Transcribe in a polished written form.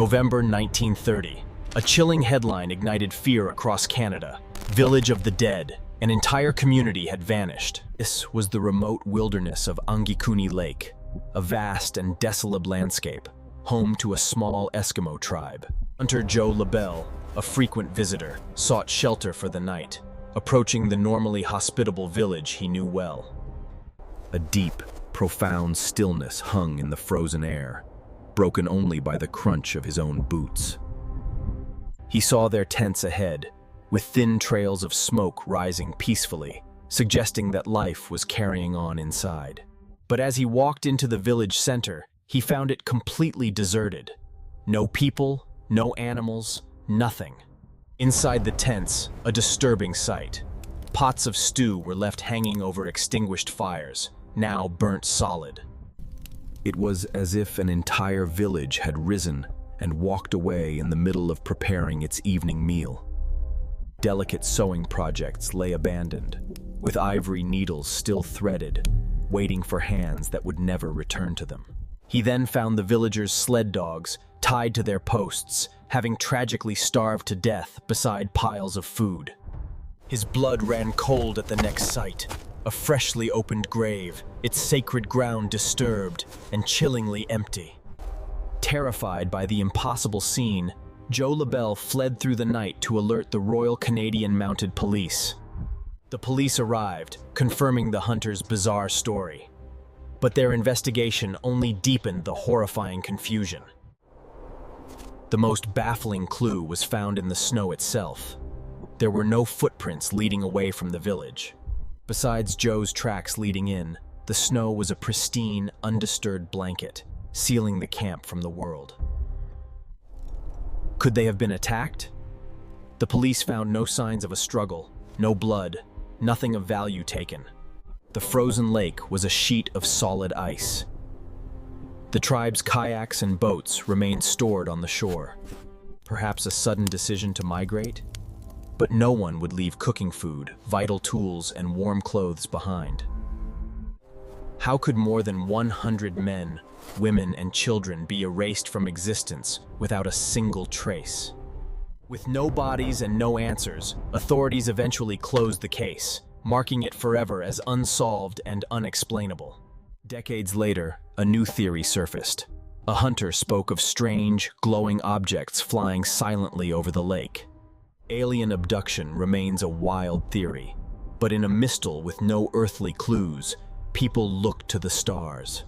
November 1930. A chilling headline ignited fear across Canada. Village of the Dead. An entire community had vanished. This was the remote wilderness of Angikuni Lake, a vast and desolate landscape, home to a small Eskimo tribe. Hunter Joe LaBelle, a frequent visitor, sought shelter for the night, approaching the normally hospitable village he knew well. A deep, profound stillness hung in the frozen air, broken only by the crunch of his own boots. He saw their tents ahead, with thin trails of smoke rising peacefully, suggesting that life was carrying on inside. But as he walked into the village center, he found it completely deserted. No people, no animals, nothing. Inside the tents, a disturbing sight. Pots of stew were left hanging over extinguished fires, now burnt solid. It was as if an entire village had risen and walked away in the middle of preparing its evening meal. Delicate sewing projects lay abandoned, with ivory needles still threaded, waiting for hands that would never return to them. He then found the villagers' sled dogs tied to their posts, having tragically starved to death beside piles of food. His blood ran cold at the next sight, a freshly opened grave, its sacred ground disturbed and chillingly empty. Terrified by the impossible scene, Joe LaBelle fled through the night to alert the Royal Canadian Mounted Police. The police arrived, confirming the hunter's bizarre story. But their investigation only deepened the horrifying confusion. The most baffling clue was found in the snow itself. There were no footprints leading away from the village. Besides Joe's tracks leading in, the snow was a pristine, undisturbed blanket, sealing the camp from the world. Could they have been attacked? The police found no signs of a struggle, no blood, nothing of value taken. The frozen lake was a sheet of solid ice. The tribe's kayaks and boats remained stored on the shore. Perhaps a sudden decision to migrate? But no one would leave cooking food, vital tools, and warm clothes behind. How could more than 100 men, women, and children be erased from existence without a single trace? With no bodies and no answers, authorities eventually closed the case, marking it forever as unsolved and unexplainable. Decades later, a new theory surfaced. A hunter spoke of strange, glowing objects flying silently over the lake. Alien abduction remains a wild theory, but in a mistal with no earthly clues, people looked to the stars.